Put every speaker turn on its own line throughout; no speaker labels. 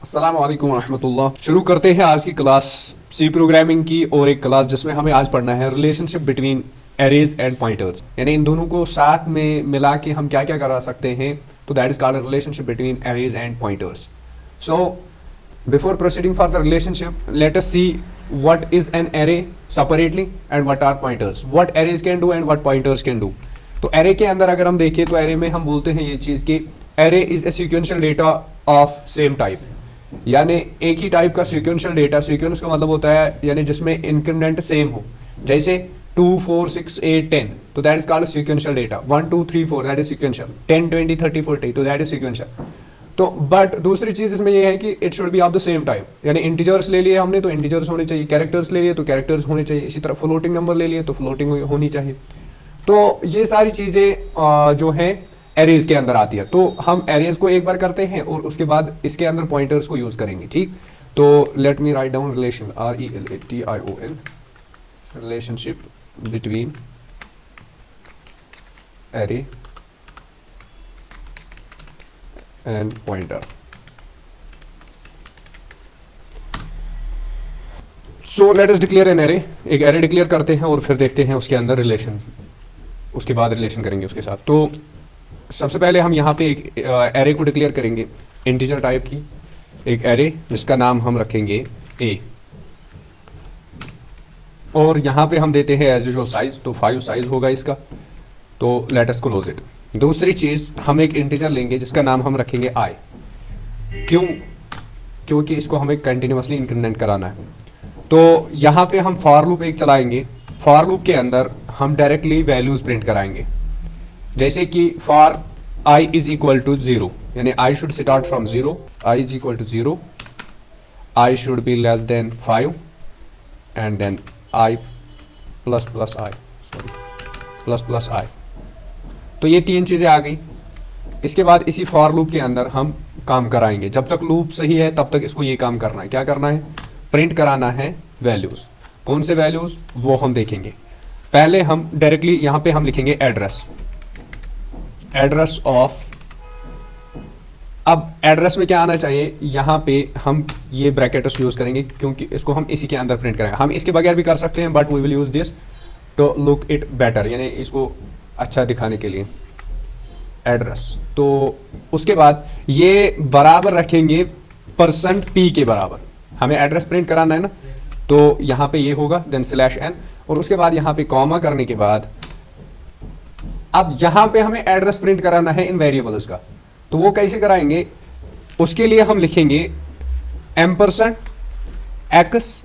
अस्सलाम वालेकुम रहमतुल्लाह। शुरू करते हैं आज की क्लास सी प्रोग्रामिंग की, और एक क्लास जिसमें हमें आज पढ़ना है relationship between arrays and pointers, यानी इन दोनों को साथ में मिला के हम क्या क्या करा सकते हैं। तो that is called relationship between arrays and pointers. So before proceeding for the relationship, let us see what is an array separately and what are pointers, what arrays can do and what pointers can do। तो array के अंदर अगर हम देखें तो array में हम बोलते हैं ये चीज़ कि array is a sequential data of same type, यानी एक ही टाइप का सीक्वेंशियल डेटा। सीक्वेंस का मतलब होता है यानी जिसमें इंक्रीमेंट सेम हो, जैसे 2 4 6 8 10, तो that is called sequential data. 1 2 3 4 that is sequential, 10 20 30 40 तो दैट इज सीक्वेंशियल। तो बट दूसरी चीज इसमें ये है कि it should be of the same type, यानी इंटीजर्स ले लिए हमने तो इंटीजर्स होने चाहिए, कैरेक्टर्स ले लिए तो कैरेक्टर्स होने चाहिए, इसी तरह फ्लोटिंग नंबर ले लिए तो फ्लोटिंग होनी चाहिए। तो ये सारी चीजें जो है एरेज के अंदर आती है। तो हम एरेज को एक बार करते हैं और उसके बाद इसके अंदर पॉइंटर्स को यूज करेंगे, ठीक। तो let me write down relation, RELATION, relationship between array and pointer. So let us declare an array, एक एरे डिक्लेयर करते हैं और फिर देखते हैं उसके अंदर रिलेशन, उसके बाद रिलेशन करेंगे उसके साथ। तो सबसे पहले हम यहाँ पे एक एरे को डिक्लेयर करेंगे इंटीजर टाइप की, एक एरे जिसका नाम हम रखेंगे a, और यहाँ पे हम देते हैं एज यूजुअल साइज, तो 5 साइज होगा इसका। तो लेट अस क्लोज इट। दूसरी चीज, हम एक इंटीजर लेंगे जिसका नाम हम रखेंगे i। क्योंकि इसको हमें कंटिन्यूअसली इंक्रीमेंट कराना है। तो यहाँ पे हम फॉर लूप एक चलाएंगे। फॉर लूप के अंदर हम डायरेक्टली वैल्यूज प्रिंट कराएंगे, जैसे कि for i is equal to 0, यानी i should start from 0, i is equal to 0, i should be less than 5 and then i plus plus i, sorry plus plus i। तो ये तीन चीजें आ गई। इसके बाद इसी फॉर लूप के अंदर हम काम कराएंगे, जब तक लूप सही है तब तक इसको ये काम करना है। क्या करना है? प्रिंट कराना है वैल्यूज। कौन से वैल्यूज वो हम देखेंगे। पहले हम डायरेक्टली यहाँ पे हम लिखेंगे एड्रेस, एड्रेस ऑफ। अब एड्रेस में क्या आना चाहिए, यहाँ पे हम ये ब्रैकेट्स यूज करेंगे क्योंकि इसको हम इसी के अंदर प्रिंट करेंगे। हम इसके बगैर भी कर सकते हैं but we will use this to look it better, यानी इसको अच्छा दिखाने के लिए एड्रेस। तो उसके बाद ये बराबर रखेंगे %p के बराबर। हमें एड्रेस प्रिंट कराना है ना, तो यहाँ पे ये होगा, देन /n, और उसके बाद यहाँ पे कॉमा करने के बाद अब यहाँ पे हमें एड्रेस प्रिंट कराना है इन वेरिएबल्स का। तो वो कैसे कराएंगे, उसके लिए हम लिखेंगे $x,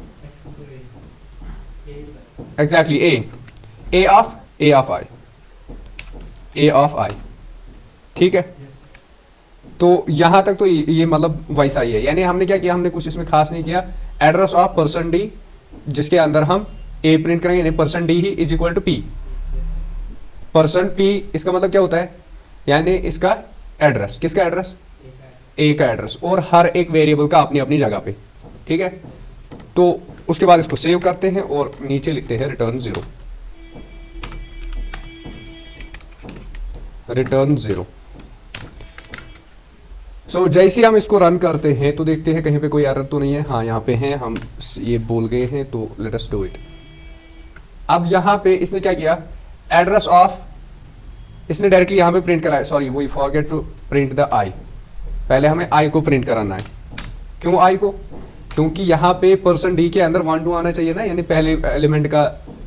exactly a of i, ठीक है। तो यहां तक तो ये मतलब वैसा ही है, यानी हमने क्या किया, हमने कुछ इसमें खास नहीं किया। एड्रेस ऑफ %d जिसके अंदर हम a प्रिंट करेंगे, यानी %d ही is equal to p। %p इसका मतलब क्या होता है, यानी इसका एड्रेस, किसका एड्रेस, a का एड्रेस, और हर एक वेरिएबल का अपनी अपनी जगह पे, ठीक है। तो उसके बाद इसको सेव करते हैं और नीचे लिखते हैं रिटर्न 0, रिटर्न 0। सो जैसे हम इसको रन करते हैं तो देखते हैं कहीं पे कोई एरर तो नहीं है। हाँ, यहाँ पे हैं, हम ये भूल गए हैं, तो लेट अस डू इट। अब यहाँ पे इसने क्या किया, एड्रेस ऑफ इसने डायरेक्टली यहाँ पे प्रिंट कराया, sorry we forget to print the i। पहले हमें i को प्रिंट कराना है। क्यों i को, क्योंकि यहाँ पे %d के अंदर 1 2 आना चाहिए ना, यानी पहले एलिमेंट का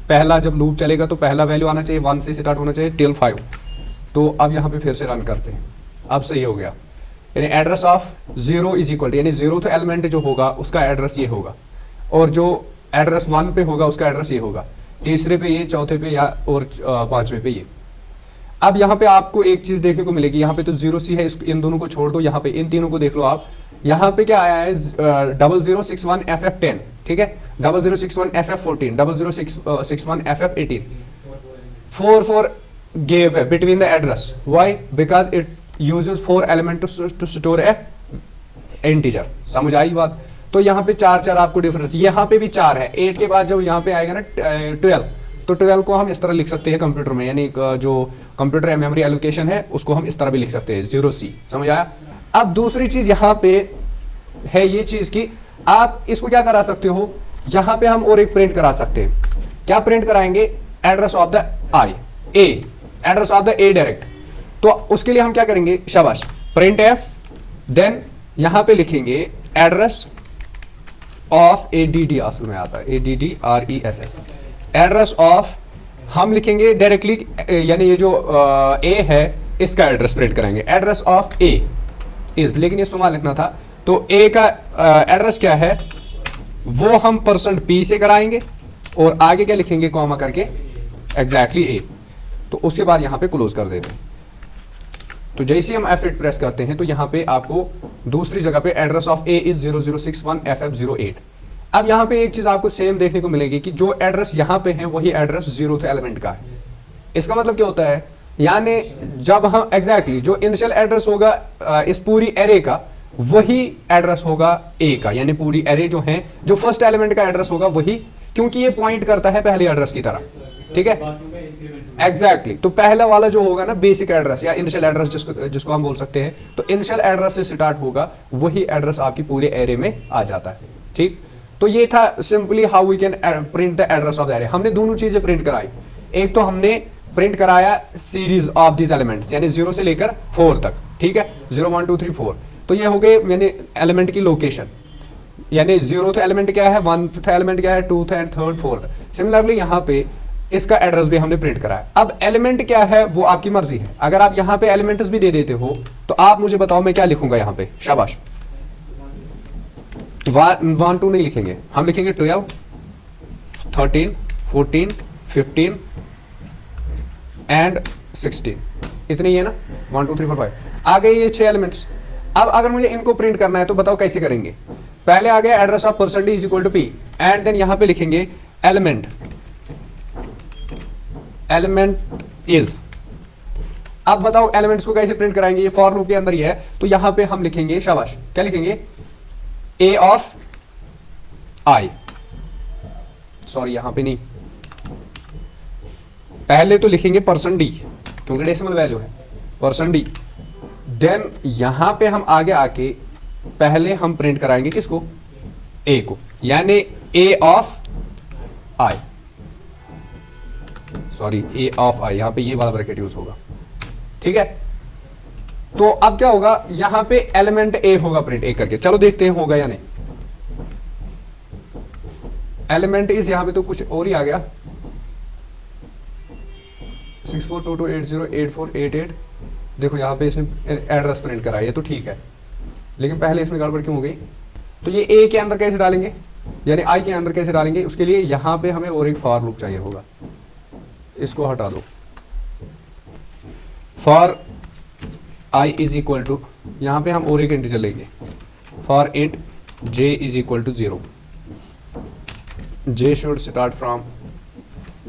पहला जब लूप चलेगा तो पहला वैल्यू आना चाहिए, 1 से स्टार्ट होना चाहिए टिल 5। तो अब यहाँ पे फिर से रन करते हैं, अब सही हो गया। यानी एड्रेस ऑफ 0 इज इक्वल, यानी 0th एलिमेंट जो होगा उसका एड्रेस ये होगा, और जो एड्रेस 1 पे होगा उसका एड्रेस ये होगा, तीसरे पे ये, चौथे पे या और पांचवे पे ये। अब यहाँ पे आपको एक चीज देखने को मिलेगी, यहाँ पे तो 0c है, इन दोनों को छोड़ दो, यहाँ पे इन तीनों को देख लो आप। यहाँ पे क्या आया है 0061FF10, ठीक है, 0061FF14, 0061FF18, 4 gap है between the address. Why? Because it uses 4 element to store a integer. समझ आई बात। तो यहाँ पे 4 आपको डिफरेंस, यहाँ पे भी 4 है। 8 के बाद जब यहाँ पे आएगा ना 12, तो 12 को हम इस तरह लिख सकते हैं कंप्यूटर में, यानी जो कंप्यूटर मेमोरी एलोकेशन है उसको हम इस तरह भी लिख सकते हैं 0c। समझ आया। अब दूसरी चीज यहाँ पे है ये चीज कि आप इसको क्या करा सकते हो, यहां पे हम और एक प्रिंट करा सकते हैं। क्या प्रिंट कराएंगे, address of the I A, address of the A direct. तो उसके लिए हम क्या करेंगे, शाबाश, प्रिंट एफ, देन यहां पे लिखेंगे एड्रेस ऑफ ADD, असल में आता है ADDRESS, एड्रेस ऑफ, हम लिखेंगे डायरेक्टली, यानी ये जो ए है इसका एड्रेस प्रिंट करेंगे, एड्रेस ऑफ ए इज, लेकिन ये सुमा लिखना था, तो ए का एड्रेस क्या है वो हम %p से कराएंगे और आगे क्या लिखेंगे, कॉमा करके एग्जैक्टली ए। तो उसके बाद यहां पे क्लोज कर देते हैं। तो जैसे हम F8 प्रेस करते हैं तो यहां पे आपको दूसरी जगह पे address of A is 0061FF08। अब यहां पे एक चीज आपको सेम देखने को मिलेगी कि जो एड्रेस यहां पे है वही एड्रेस 0th एलिमेंट का है। इसका मतलब क्या होता है, यानी जब हम एग्जैक्टली जो इनिशियल एड्रेस होगा इस पूरी एरे का वही एड्रेस होगा ए का, यानी पूरी एरे जो है जो फर्स्ट एलिमेंट का एड्रेस होगा वही, क्योंकि ये पॉइंट करता है पहले एड्रेस की तरह, ठीक है एग्जैक्टली। तो पहला वाला जो होगा ना बेसिक एड्रेस या इनिशियल एड्रेस जिसको हम बोल सकते हैं, तो इनिशियल एड्रेस से स्टार्ट होगा वही एड्रेस आपकी पूरे एरे में आ जाता है, ठीक। तो ये था simply how we can print the address of the array. हमने दोनों चीजें प्रिंट कराई, एक तो हमने प्रिंट कराया सीरीज ऑफ दीज एलिमेंट्स, यानी 0 से लेकर 4 तक, ठीक है 0 1 2 3 4। तो ये हो गए यानी एलिमेंट की लोकेशन, यानी 0th एलिमेंट क्या है, 1th एलिमेंट क्या है, 2th and 3rd 4th। Similarly यहाँ पे इसका एड्रेस भी हमने प्रिंट कराया। अब एलिमेंट क्या है वो आपकी मर्जी है, अगर आप यहाँ पे एलिमेंट्स भी दे देते हो तो आप मुझे बताओ मैं क्या लिखूंगा यहाँ पे, शाबाश। 1 2 नहीं लिखेंगे, हम लिखेंगे 12 13 14 15 एंड 16, इतने ही है ना, 1 2 3 4 5 आ गए ये 6 एलिमेंट्स। अब अगर मुझे इनको प्रिंट करना है तो बताओ कैसे करेंगे। पहले आ गया address of % is equal to p and then यहां पे लिखेंगे एलिमेंट इज। अब बताओ एलिमेंट्स को कैसे प्रिंट कराएंगे, ये फॉर लूप के अंदर ही है। तो यहां पे हम लिखेंगे, शाबाश, क्या लिखेंगे, a ऑफ i, सॉरी यहां पे नहीं, पहले तो लिखेंगे %d क्योंकि डेसिमल वैल्यू है, %d। देन यहां पे हम आगे आके पहले हम प्रिंट कराएंगे किसको, a को, यानी a of i, sorry a of i, यहां पे ये वाला ब्रैकेट यूज होगा, ठीक है। तो अब क्या होगा, यहां पे एलिमेंट a होगा प्रिंट एक करके, चलो देखते हैं होगा या नहीं। एलिमेंट इज, यहां पे तो कुछ और ही आ गया, 6422808488। देखो यहाँ पे इसने एड्रेस प्रिंट करा, ये तो ठीक है, लेकिन पहले इसमें गड़बड़ क्यों हो गई। तो ये ए के अंदर कैसे डालेंगे, यानी आई के अंदर कैसे डालेंगे, उसके लिए यहाँ पे हमें और एक फॉर लूप चाहिए होगा, इसको हटा दो। For i is equal to, यहाँ पे हम और एक इंटीजर लेंगे, for int j is equal to 0, j should start from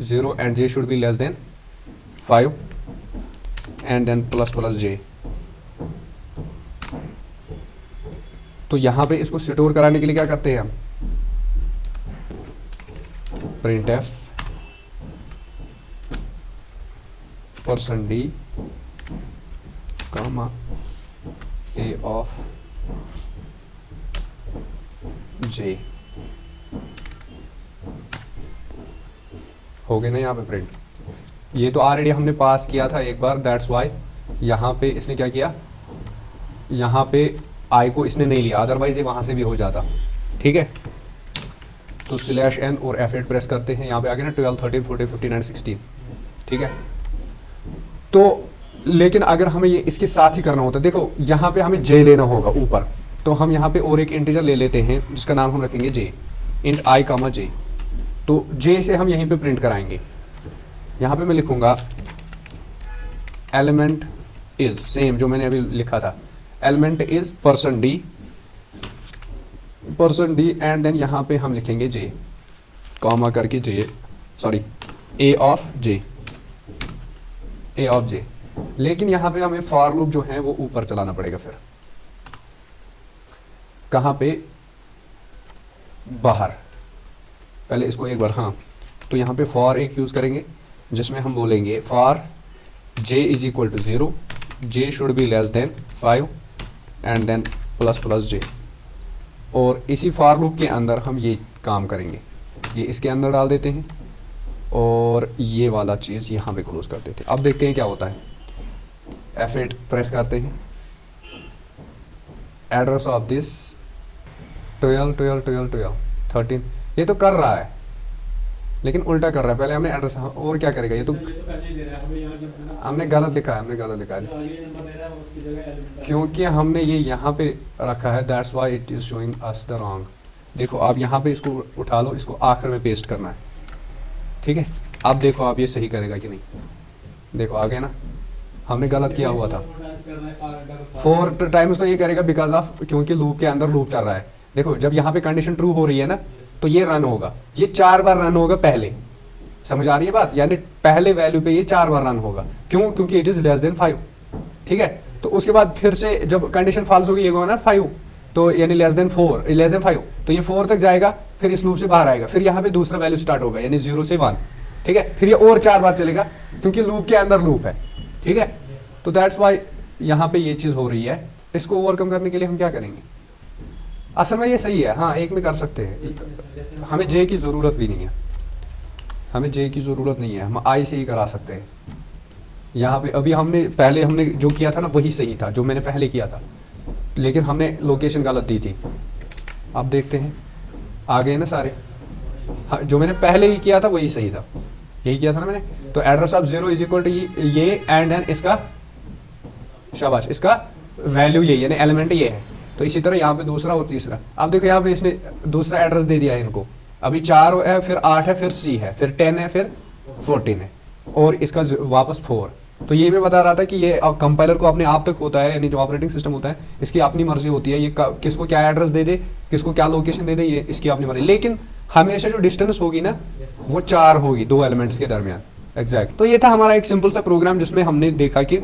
0 and j should be less than 5 and then ++j। तो यहां पे इसको स्टोर कराने के लिए क्या करते हैं हम, print F %d comma a of j, हो गए ना यहाँ पे प्रिंट। ये तो ऑलरेडी हमने पास किया था एक बार, दैट्स वाई यहाँ पे इसने क्या किया, यहाँ पे आई को इसने नहीं लिया, अदरवाइज ये वहाँ से भी हो जाता, ठीक है। तो /n और F8 प्रेस करते हैं, यहाँ पे आ गया ना 12 13 14 15 एंड 16, ठीक है। तो लेकिन अगर हमें ये इसके साथ ही करना होता, देखो यहाँ पे हमें j लेना होगा ऊपर, तो हम यहाँ पे और एक इंटीजर ले लेते हैं जिसका नाम हम रखेंगे j, int i comma j। तो j से हम यहीं पे प्रिंट कराएंगे, यहाँ पे मैं लिखूंगा एलिमेंट इज, सेम जो मैंने अभी लिखा था, element is %d and then यहाँ पे हम लिखेंगे j कॉमा करके j, sorry a of j। लेकिन यहाँ पे हमें फॉर लूप जो है वो ऊपर चलाना पड़ेगा, फिर कहाँ पे, बाहर। पहले इसको एक बार, हाँ, तो यहाँ पे फॉर एक यूज करेंगे जिसमें हम बोलेंगे for j is equal to 0, j should be less than 5 and then ++j। और इसी फॉर लूप के अंदर हम ये काम करेंगे, ये इसके अंदर डाल देते हैं और ये वाला चीज़ यहाँ पे क्लोज कर देते हैं। अब देखते हैं क्या होता है। F8 प्रेस करते हैं, एड्रेस ऑफ दिस 12 12 12 12 13, ये तो कर रहा है लेकिन उल्टा कर रहा है। पहले हमने एड्रेस, और क्या करेगा, ये तो हमने गलत लिखा है, क्योंकि हमने ये यहाँ पे रखा है, that's why it is showing us the wrong. देखो आप यहाँ पे इसको उठा लो, इसको आखिर में पेस्ट करना है, ठीक है। अब देखो आप ये सही करेगा कि नहीं, देखो आ गया ना, हमने गलत किया हुआ था। 4 टाइम्स तो ये करेगा बिकॉज ऑफ, क्योंकि लूप के अंदर लूप चल रहा है। देखो जब यहाँ पे कंडीशन ट्रू हो रही है ना, तो ये रन होगा, ये 4 बार रन होगा पहले, समझ आ रही है बात, यानी पहले वैल्यू पे ये 4 बार रन होगा। क्यों? क्योंकि इट इज लेस देन 5, ठीक है। तो उसके बाद फिर से जब कंडीशन फॉल्स होगी, ये होगा ना 5, तो यानी लेस देन 5, तो ये 4 तक जाएगा, फिर इस लूप से बाहर आएगा, फिर यहाँ पे दूसरा वैल्यू स्टार्ट होगा यानी 0 से 1, ठीक है। फिर ये और 4 बार चलेगा क्योंकि लूप के अंदर लूप है, ठीक है। तो दैट्स वाई यहाँ पे ये चीज़ हो रही है। इसको ओवरकम करने के लिए हम क्या करेंगे? असल में ये सही है, हाँ एक में कर सकते हैं, हमें जे की ज़रूरत भी नहीं है, हमें जे की ज़रूरत नहीं है, हम आई से ही करा सकते हैं। यहाँ पे अभी पहले हमने जो किया था ना वही सही था, जो मैंने पहले किया था, लेकिन हमने लोकेशन गलत दी थी। अब देखते हैं आ गए ना सारे। हाँ, जो मैंने पहले ही किया था वही सही था, यही किया था ना मैंने। तो address of 0 is equal to ये एंड देन इसका, शाबाश, इसका वैल्यू ये यानी एलिमेंट ये है। तो इसी तरह यहाँ पे दूसरा और तीसरा। अब देखो यहाँ पे इसने दूसरा एड्रेस दे दिया है इनको, अभी 4 है, फिर 8 है, फिर C है, फिर 10 है, फिर 14 है, और इसका वापस 4। तो ये मैं बता रहा था कि ये कंपाइलर को अपने आप तक होता है, यानी जो ऑपरेटिंग सिस्टम होता है इसकी अपनी मर्जी होती है, ये किसको क्या एड्रेस दे दे, किसको क्या लोकेशन दे दे, ये इसकी अपनी मर्जी। लेकिन हमेशा जो डिस्टेंस होगी ना वो 4 होगी 2 एलिमेंट्स के दरमियान, एग्जैक्ट। तो ये था हमारा एक सिंपल सा प्रोग्राम जिसमें हमने देखा कि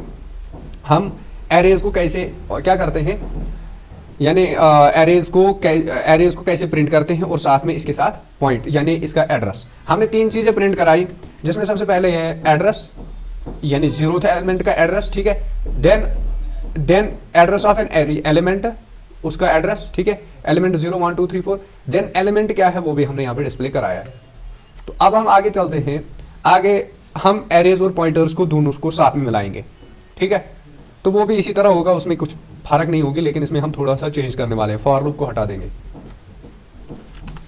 हम एरेज को कैसे क्या करते हैं, यानी एरेज को कैसे प्रिंट करते हैं, और साथ में इसके साथ पॉइंट यानी इसका एड्रेस। हमने 3 चीज़ें प्रिंट कराई, जिसमें सबसे पहले है एड्रेस यानी 0th एलिमेंट का एड्रेस, ठीक है। Then address of an element, उसका एड्रेस, ठीक है, एलिमेंट 0 1 2 3 4। देन एलिमेंट क्या है वो भी हमने यहाँ पे डिस्प्ले कराया है। तो अब हम आगे चलते हैं, आगे हम एरेज और पॉइंटर्स को दोनों को साथ में मिलाएंगे, ठीक है। तो वो भी इसी तरह होगा, उसमें कुछ फर्क नहीं होगी, लेकिन इसमें हम थोड़ा सा चेंज करने वाले हैं। फॉर लूप को हटा देंगे,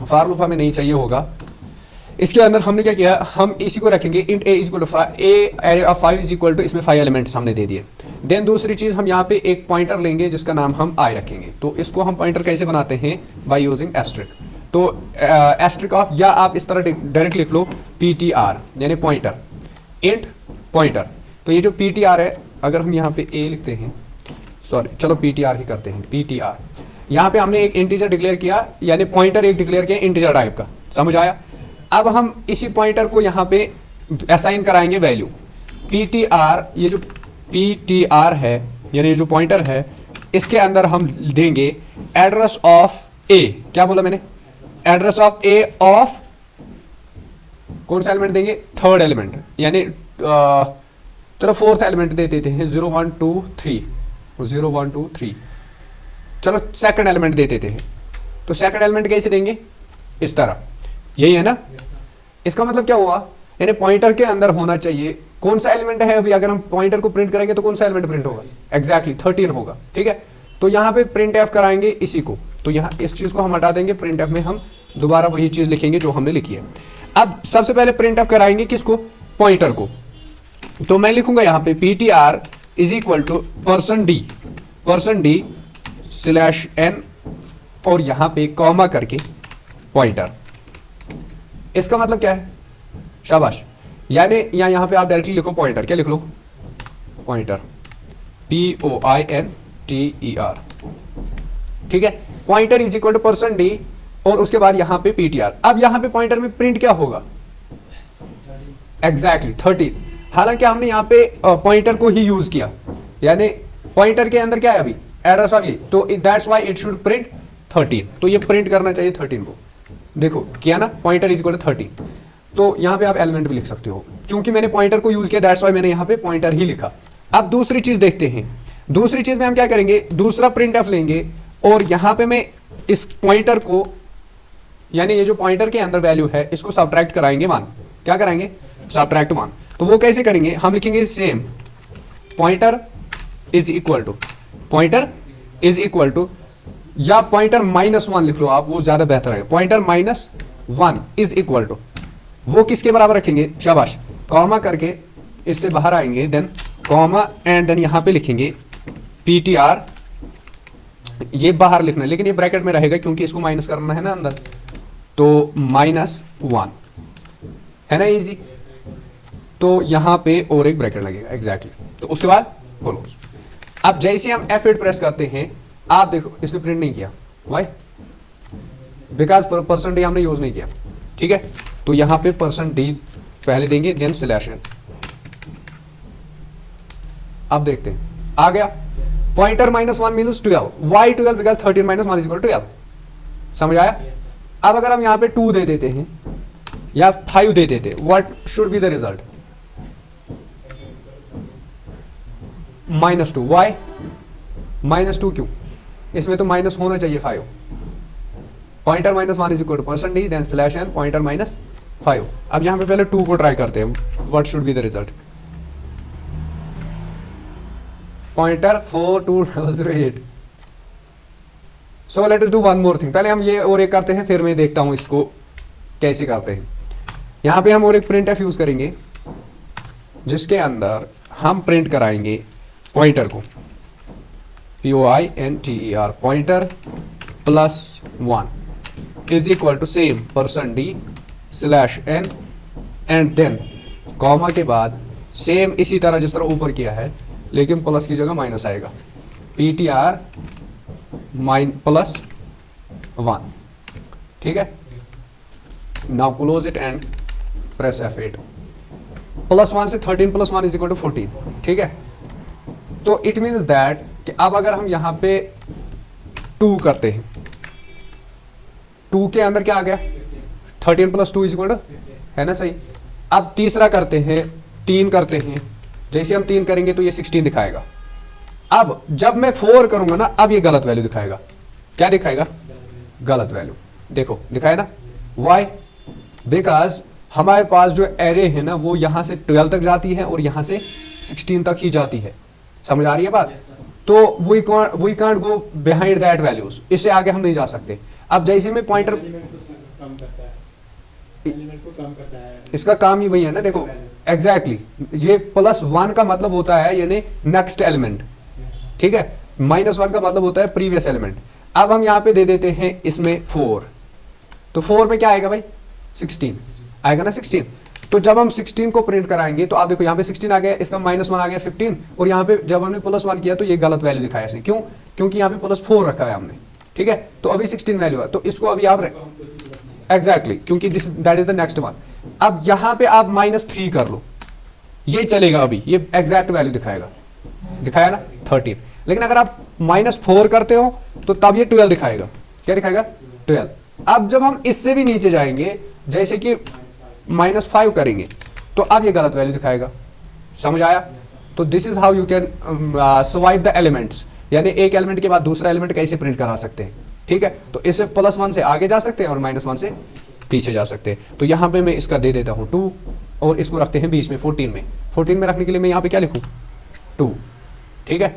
फॉर लूप हमें नहीं चाहिए होगा। इसके अंदर हमने क्या किया, हम इसी को रखेंगे int a is equal to array of 5 is equal to, इसमें 5 एलिमेंट्स हमने दे दिए। देन दूसरी चीज हम यहाँ पे एक पॉइंटर लेंगे जिसका नाम हम i रखेंगे। तो इसको हम पॉइंटर कैसे बनाते हैं, बाय यूजिंग एस्ट्रिक। तो एस्ट्रिक ऑफ, या आप इस तरह डायरेक्ट लिख लो ptr यानी पॉइंटर, इंट पॉइंटर। तो ये जो ptr है, अगर हम यहाँ पे a लिखते हैं, सॉरी चलो ptr ही करते हैं, ptr। यहाँ पे हमने एक इंटीजर डिक्लेयर किया, यानी पॉइंटर एक डिक्लेयर किया इंटीजर टाइप का, समझ आया। अब हम इसी पॉइंटर को यहाँ पे असाइन कराएंगे वैल्यू ptr। ये जो ptr है यानी जो पॉइंटर है, इसके अंदर हम देंगे एड्रेस ऑफ a। क्या बोला मैंने, एड्रेस ऑफ a ऑफ कौन सा एलिमेंट देंगे, 3rd एलिमेंट, यानी चलो 4th एलिमेंट दे देते हैं 0 1 2 3, 0 1 2 3। चलो 2nd एलिमेंट दे देते हैं। तो 2nd एलिमेंट कैसे देंगे, इस तरह, यही है ना। इसका मतलब क्या हुआ, यानी पॉइंटर के अंदर होना चाहिए कौन सा एलिमेंट है। अभी अगर हम पॉइंटर को प्रिंट करेंगे तो कौन सा एलिमेंट प्रिंट होगा, एग्जैक्टली 13 होगा, ठीक है। तो यहाँ पे प्रिंट एफ कराएंगे इसी को, तो यहाँ इस चीज को हम हटा देंगे, प्रिंट एफ में हम दोबारा वही चीज लिखेंगे जो हमने लिखी है। अब सबसे पहले प्रिंट एफ कराएंगे किसको, पॉइंटर को। तो मैं लिखूंगा यहाँ पे ptr is equal to %d /n और यहाँ पे कॉमा करके पॉइंटर। इसका मतलब क्या है, शाबाश, यानी यहाँ पे आप डायरेक्टली लिखो पॉइंटर। क्या लिख लो, पॉइंटर, POINTER, ठीक है। Pointer is equal to %d और उसके बाद यहाँ पे ptr। अब यहाँ पे पॉइंटर में प्रिंट क्या होगा, एग्जैक्टली 13। हालांकि हमने यहाँ पे पॉइंटर को ही यूज किया, यानी पॉइंटर के अंदर क्या है अभी, एड्रेस ऑफ ये, तो that's why it should print 13। तो ये प्रिंट करना चाहिए 13 को, देखो किया ना, पॉइंटर इज इक्वल टू 13। तो यहाँ पे आप एलिमेंट भी लिख सकते हो, क्योंकि मैंने पॉइंटर को यूज किया, दैट्स व्हाई मैंने यहाँ पे पॉइंटर ही लिखा। अब दूसरी चीज देखते हैं, दूसरी चीज में हम क्या करेंगे, दूसरा प्रिंट एफ लेंगे और यहाँ पे मैं इस पॉइंटर को, यानी ये जो पॉइंटर के अंदर वैल्यू है इसको सब्ट्रैक्ट कराएंगे 1। क्या कराएंगे? सब्ट्रैक्ट 1। तो वो कैसे करेंगे? हम लिखेंगे same pointer is equal to, pointer is equal to, या पॉइंटर -1 लिख लो आप, वो ज्यादा बेहतर है। पॉइंटर -1 इज इक्वल टू, वो किसके बराबर रखेंगे? शाबाश, कॉमा करके इससे बाहर आएंगे, देन कॉमा एंड देन यहां पे लिखेंगे PTR। ये बाहर लिखना है लेकिन ये ब्रैकेट में रहेगा क्योंकि इसको माइनस करना है ना अंदर, तो -1 है ना, इजी। तो यहां पे और एक ब्रैकेट लगेगा एग्जैक्टली। तो उसके बाद क्लोज। अब जैसे हम F8 प्रेस करते हैं, आप देखो इसने प्रिंट नहीं किया, वाई? बिकॉज %d हमने यूज नहीं किया, ठीक है। तो यहां पे %d पहले देंगे, देन /n। अब देखते हैं, आ गया। Pointer -1 means 12। वाई 12? बिकॉज 13 - 1 = 12। समझ आया? अब अगर हम यहां पे 2 दे देते हैं या 5 दे देते, what should be the result? -2। Why -2 क्यों? इसमें तो माइनस होना चाहिए 5। Pointer -1 = %d, then /n pointer -5। अब यहां पे पहले 2 को ट्राई करते हैं, what should be the result? Pointer 42008। So let us do one more thing. पहले हम ये और एक करते हैं, फिर मैं देखता हूं इसको कैसे करते हैं। यहां पे हम और एक प्रिंट यूज करेंगे जिसके अंदर हम प्रिंट कराएंगे पॉइंटर को, POINTER, pointer +1 is equal to same %d /n and then comma के बाद सेम इसी तरह जिस तरह ऊपर किया है, लेकिन प्लस की जगह माइनस आएगा। PTR +1, ठीक है। Now close it and press F8। +1 से 13 + 1 = 14, ठीक है। तो इट मीन्स दैट कि अब अगर हम यहां पे 2 करते हैं, 2 के अंदर क्या आ गया? 13 + 2 = है ना, सही। अब तीसरा करते हैं, 3 करते हैं। जैसे हम 3 करेंगे तो ये 16 दिखाएगा। अब जब मैं 4 करूंगा ना, अब ये गलत वैल्यू दिखाएगा। क्या दिखाएगा? गलत वैल्यू। देखो दिखाया ना, वाई? बिकॉज हमारे पास जो एरे है ना, वो यहां से 12 तक जाती है और यहां से 16 तक ही जाती है। समझ आ रही है बात? तो we can't go behind that values, इससे आगे हम नहीं जा सकते। अब जैसे में पॉइंटर इसका काम ही वही है ना, देखो एग्जैक्टली ये +1 का मतलब होता है यानी नेक्स्ट एलिमेंट, ठीक है। -1 का मतलब होता है प्रीवियस एलिमेंट। अब हम यहाँ पे दे देते हैं इसमें 4, तो 4 में क्या आएगा भाई? 16 आएगा ना, 16। तो जब हम 16 को प्रिंट कराएंगे तो आप देखो यहाँ पे 16 आ गया, इसका -1 आ गया 15, और यहाँ पे जब हमने +1 किया तो ये गलत वैल्यू दिखाया इसने। क्यों? क्योंकि यहाँ पे +4 रखा है हमने, ठीक है। तो अभी 16 वैल्यू है, तो इसको अभी आप एग्जैक्टली क्योंकि that is the next one. अब यहाँ पे आप -3 कर लो, ये चलेगा, अभी ये एग्जैक्ट वैल्यू दिखाएगा, दिखाया ना 13। लेकिन अगर आप -4 करते हो तो तब ये 12 दिखाएगा। क्या दिखाएगा? 12। अब जब हम इससे भी नीचे जाएंगे, जैसे कि -5 करेंगे, तो अब ये गलत वैल्यू दिखाएगा। समझ आया? तो this is how you can swipe the elements, यानी एक एलिमेंट के बाद दूसरा एलिमेंट कैसे प्रिंट करा सकते हैं, ठीक है। तो इससे +1 से आगे जा सकते हैं और -1 से पीछे जा सकते हैं। तो यहाँ पे मैं इसका दे देता हूँ 2 और इसको रखते हैं बीच में 14 में। 14 में रखने के लिए मैं यहाँ पे क्या लिखूँ? 2, ठीक है।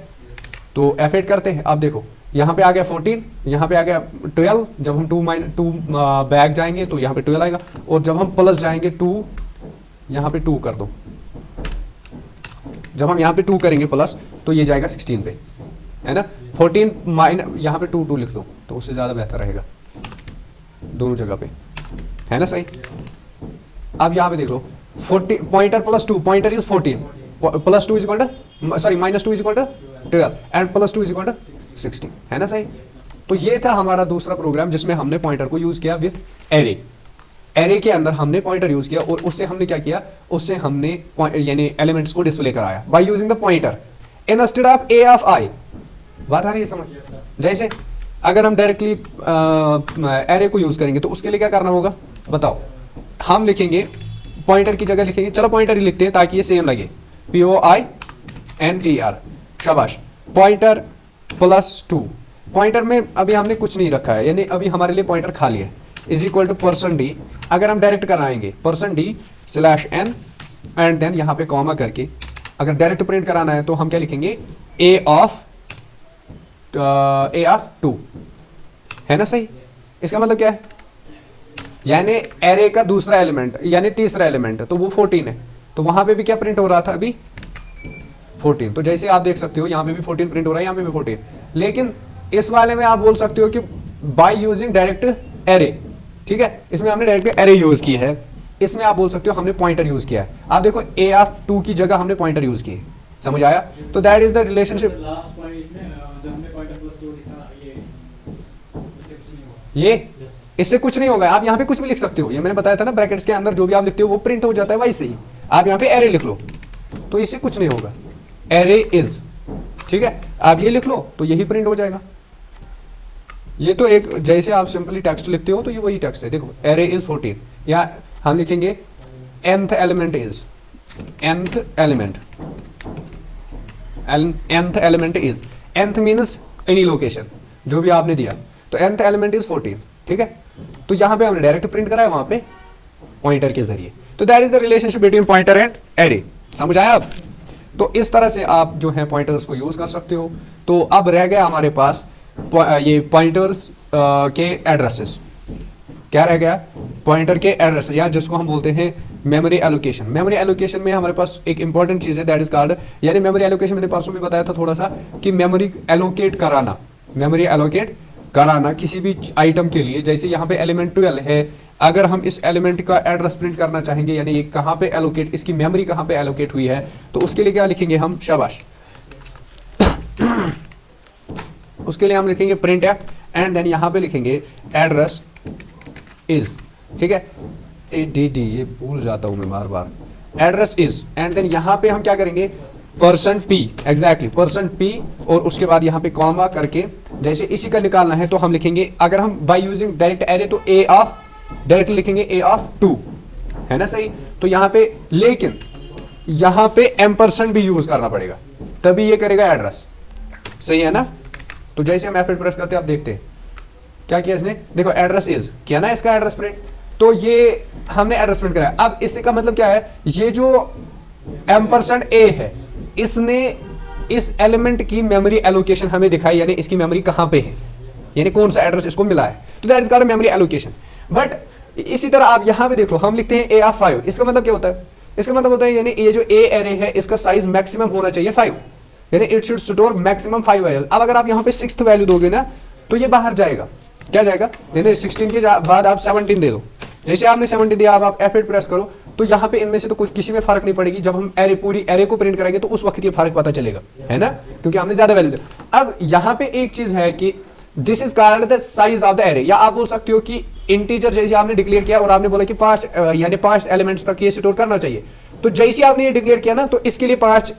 तो F8 करते हैं। अब देखो यहाँ पे आ गया 14, यहाँ पे आ गया 12। जब हम 2 बैक जाएंगे तो यहाँ पे 12 आएगा, और जब हम प्लस जाएंगे 2, यहाँ पे 2 कर दो। जब हम यहाँ पे 2 करेंगे प्लस तो ये जाएगा 16 पे, है ना। 14 यहाँ पे 2 लिख दो तो उससे ज़्यादा बेहतर रहेगा दोनों जगह पे, है ना, सही। अब यहाँ पे देख लो 40 pointer +2, pointer is 14 +2 is equal to, sorry -2 is equal to 12 and +2 is equal to 16, है ना, सही। तो ये था हमारा दूसरा प्रोग्राम जिसमें हमने पॉइंटर को यूज किया विथ एरे। एरे के अंदर हमने पॉइंटर यूज किया और उससे हमने क्या किया, उससे हमने यानी एलिमेंट्स को डिस्प्ले कराया by using the pointer instead of a of i। बात आ रही है समझ? जैसे अगर हम डायरेक्टली एरे को यूज करेंगे तो उसके लिए क्या करना होगा बताओ? हम लिखेंगे पॉइंटर की जगह लिखेंगे, चलो पॉइंटर ही लिखते हैं ताकि ये सेम लगे, POINTER, शाबाश। पॉइंटर +2 पॉइंटर में अभी हमने कुछ नहीं रखा है, यानी अभी हमारे लिए पॉइंटर खाली है, इज इक्वल टू %d। अगर हम डायरेक्ट कराएंगे %d/n एंड देन यहाँ पे कॉमा करके अगर डायरेक्ट प्रिंट कराना है तो हम क्या लिखेंगे, a ऑफ 2, है ना सही। इसका मतलब क्या है, यानी एरे का दूसरा एलिमेंट यानी तीसरा एलिमेंट, तो वो 14 है, तो वहां पे भी क्या प्रिंट हो रहा था अभी 14। तो जैसे आप देख सकते हो यहाँ पे भी 14 प्रिंट हो रहा है, यहाँ पे भी 14। लेकिन इस वाले में आप बोल सकते हो कि बाय यूजिंग डायरेक्ट एरे, ठीक है, इसमें हमने डायरेक्ट एरे यूज की है, इसमें आप बोल सकते हो हमने पॉइंटर यूज किया है। आप देखो a ऑफ 2 की जगह हमने पॉइंटर यूज की है, समझ आया। तो that is the relationship.
Last point इसमें जब हमने पॉइंटर प्लस 2 लिखा,
ये इससे कुछ नहीं होगा, आप यहाँ पे कुछ भी लिख सकते हो, ये मैंने बताया था ना, ब्रैकेट्स के अंदर जो भी आप लिखते हो वो प्रिंट हो जाता है, वैसे ही आप यहाँ पे एरे लिख लो तो इससे कुछ नहीं होगा, एरे इज, ठीक है। आप ये लिख लो तो यही प्रिंट हो जाएगा। ये तो एक जैसे आप सिंपली टेक्स्ट लिखते हो तो ये वही टेक्स्ट है। देखो एरे इज 14, या हम लिखेंगे nth element is, nth element, nth element is, nth means any location जो भी आपने दिया, तो nth एलिमेंट इज 14, ठीक है। तो यहां पे हमने डायरेक्ट प्रिंट करा है वहां पे पॉइंटर के जरिए। तो that is the relationship between pointer and array, समझ आया अब। तो इस तरह से आप जो है पॉइंटर्स को यूज कर सकते हो। तो अब रह गया हमारे पास ये पॉइंटर्स के एड्रेसेस। क्या रह गया, पॉइंटर के एड्रेसेस, या जिसको हम बोलते हैं मेमोरी एलोकेशन। मेमोरी एलोकेशन में हमारे पास एक इंपॉर्टेंट चीज है, दैट इज कॉल्ड, यानी मेमोरी एलोकेशन मैंने परसों भी बताया था थोड़ा सा, कि मेमोरी एलोकेट कराना, मेमोरी एलोकेट कराना किसी भी आइटम के लिए। जैसे यहाँ पे एलिमेंट 12 है, अगर हम इस एलिमेंट का एड्रेस प्रिंट करना चाहेंगे, यानी ये कहाँ पे एलोकेट, इसकी मेमोरी कहाँ पे एलोकेट हुई है, तो उसके लिए क्या लिखेंगे हम, शाबाश उसके लिए हम लिखेंगे प्रिंट एफ, एंड देन यहाँ पे लिखेंगे एड्रेस इज, ठीक है, ADD, ये भूल जाता हूं मैं बार बार, एड्रेस इज, एंड देन यहाँ पे हम क्या करेंगे, %p, एग्जैक्टली %p, और उसके बाद यहाँ पे कॉमा करके जैसे इसी का निकालना है तो हम लिखेंगे, अगर हम बाय यूजिंग डायरेक्ट एरे तो a ऑफ, डायरेक्ट लिखेंगे a ऑफ 2, है ना सही। तो यहाँ पे, लेकिन यहाँ पे M% भी यूज करना पड़ेगा, तभी ये करेगा एड्रेस, सही है ना। तो जैसे हम F8 प्रेस करते हैं, आप देखते हैं क्या किया इसने, देखो एड्रेस इज किया ना, इसका एड्रेस प्रिंट, तो ये हमने एड्रेस प्रिंट कराया। अब इससे का मतलब क्या है, ये जो M%A है, इसने इस एलिमेंट की मेमोरी एलोकेशन हमें दिखाई, यानी इसकी मेमोरी कहां पे है, यानी कौन सा एड्रेस इसको मिला है, तो that is called memory allocation. But इसी तरह आप यहां पे देख लो, हम लिखते हैं A ऑफ 5, इसका मतलब क्या होता है, इसका मतलब होता है यानी ये जो A एरे है इसका साइज मैक्सिमम होना चाहिए 5, यानी it should store maximum 5 values. अब अगर आप यहाँ पे 6th वैल्यू दोगे ना तो ये बाहर जाएगा, क्या जाएगा, यानी 16 के बाद आप 17 दे दो। जैसे आपने 17 दिया, अब आप F8 प्रेस करो तो यहाँ पे इनमें से तो कुछ किसी में फर्क नहीं पड़ेगी। जब हम एरे, पूरी एरे को प्रिंट करेंगे तो उस वक्त ये फर्क पता चलेगा, है ना, क्योंकि हमने ज्यादा वैल्यू दिया। अब यहाँ पे एक चीज है कि this is called the size of the array, या आप बोल सकते हो कि इंटीजर जैसे आपने डिक्लेयर किया और आपने बोला कि 5 यानी 5 एलिमेंट्स तक ये स्टोर करना चाहिए, तो जैसे आपने ये डिक्लेयर किया ना तो इसके लिए 5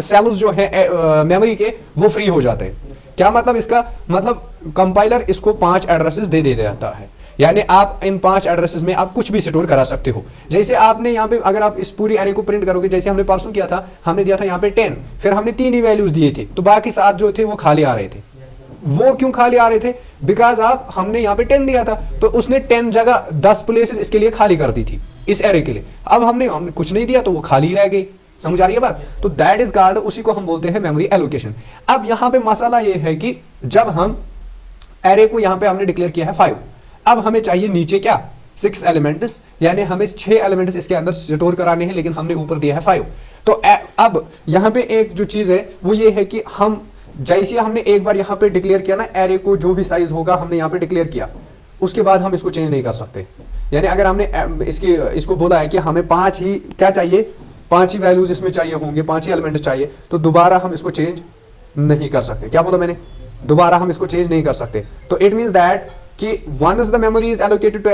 सेल्स जो है मेमोरी के वो फ्री हो जाते हैं। क्या मतलब इसका, मतलब कंपाइलर इसको 5 एड्रेसेस दे देता है, यानी आप इन 5 एड्रेसेस में आप कुछ भी स्टोर करा सकते हो। जैसे आपने यहाँ पे, अगर आप इस पूरी एरे को प्रिंट करोगे, जैसे हमने परसों किया था, हमने दिया था यहाँ पे 10, फिर हमने 3 ही वैल्यूज दिए थे, तो बाकी 7 जो थे वो खाली आ रहे थे। वो क्यों खाली आ रहे थे, बिकॉज आप, हमने यहाँ पे 10 दिया था, तो उसने 10 जगह 10 प्लेसेस इसके लिए खाली कर दी थी इस एरे के लिए। अब हमने कुछ नहीं दिया तो वो खाली रह गई, समझ आ रही है बात। तो दैट इज कॉल्ड, उसी को हम बोलते हैं मेमोरी एलोकेशन। अब यहाँ पे मसाला ये है कि जब हम एरे को यहाँ पे हमने डिक्लेयर किया है 5, अब हमें चाहिए नीचे क्या, 6 एलिमेंट्स, यानी हमें 6 एलिमेंट्स इसके अंदर स्टोर कराने हैं, लेकिन हमने ऊपर दिया है 5। तो अब यहाँ पे एक जो चीज है वो ये है कि हम, जैसे हमने एक बार यहाँ पे डिक्लेयर किया ना एरे को, जो भी साइज होगा हमने यहाँ पे डिक्लेयर किया, उसके बाद हम इसको चेंज नहीं कर सकते। यानी अगर हमने इसको बोला है कि हमें 5 ही क्या चाहिए, 5 ही वैल्यूज इसमें चाहिए होंगे, 5 ही एलिमेंट चाहिए, तो दोबारा हम इसको चेंज नहीं कर सकते। क्या बोला मैंने, दोबारा हम इसको चेंज नहीं कर सकते। तो इट मींस दैट कि once the memory is allocated to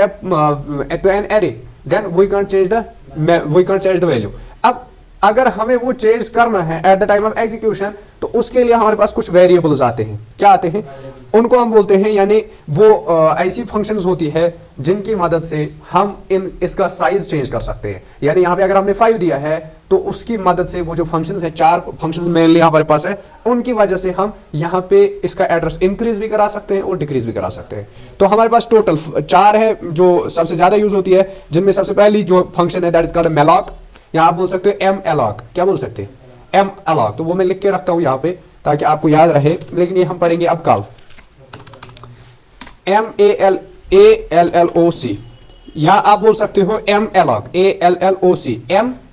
an array, then we can't change the value. अब अगर हमें वो चेंज करना है at the time of execution, तो उसके लिए हमारे पास कुछ वेरिएबल्स आते हैं। क्या आते हैं? उनको हम बोलते हैं, यानी वो ऐसी फंक्शंस होती है जिनकी मदद से हम इसका साइज चेंज कर सकते हैं। यानी यहाँ पे अगर हमने 5 दिया है तो उसकी मदद से वो जो फंक्शंस है, 4 फंक्शंस मेनली हमारे पास है, उनकी वजह से हम यहाँ पे इसका एड्रेस इंक्रीज भी करा सकते हैं और डिक्रीज भी करा सकते हैं। तो हमारे पास टोटल 4 है जो सबसे ज्यादा यूज होती है, जिनमें सबसे पहली जो फंक्शन है दैट इज कॉल्ड malloc, या आप बोल सकते हो malloc। क्या बोल सकते हैं? malloc। तो वो मैं लिख के रखता हूं यहाँ पे ताकि आपको याद रहे, लेकिन ये हम पढ़ेंगे अब कल। malloc, या आप बोल सकते हो malloc,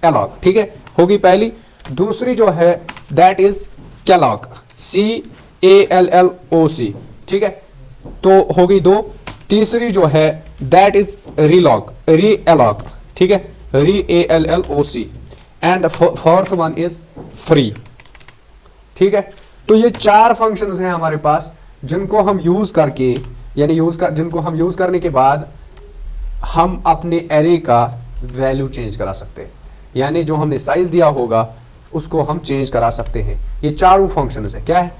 malloc, ठीक है, होगी पहली। दूसरी जो है दैट इज calloc, calloc, ठीक है, तो होगी 2। तीसरी जो है दैट इज realloc, ठीक है, realloc, and fourth one is free, ठीक है। तो ये 4 फंक्शंस हैं हमारे पास जिनको हम यूज करके, यानी जिनको हम यूज करने के बाद हम अपने एरे का वैल्यू चेंज करा सकते हैं, यानी जो हमने साइज दिया होगा उसको हम चेंज करा सकते हैं। ये चारों फंक्शंस है, क्या है?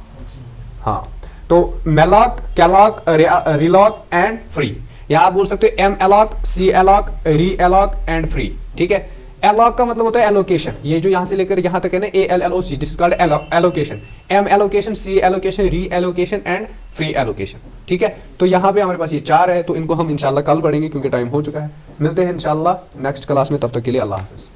हाँ, तो malloc, calloc, realloc and free, या आप बोल सकते हो malloc, calloc, realloc and free, ठीक है। alloc का मतलब होता है एलोकेशन, ये जो यहां से लेकर यहां तक है ना, alloc, this is called allocation. allocation, allocation, reallocation and free allocation, ठीक है। तो यहाँ पे हमारे पास ये 4 है, तो इनको हम इंशाल्लाह कल पढ़ेंगे क्योंकि टाइम हो चुका है। मिलते हैं इंशाल्लाह नेक्स्ट क्लास में, तब तक के लिए अल्लाह हाफिज।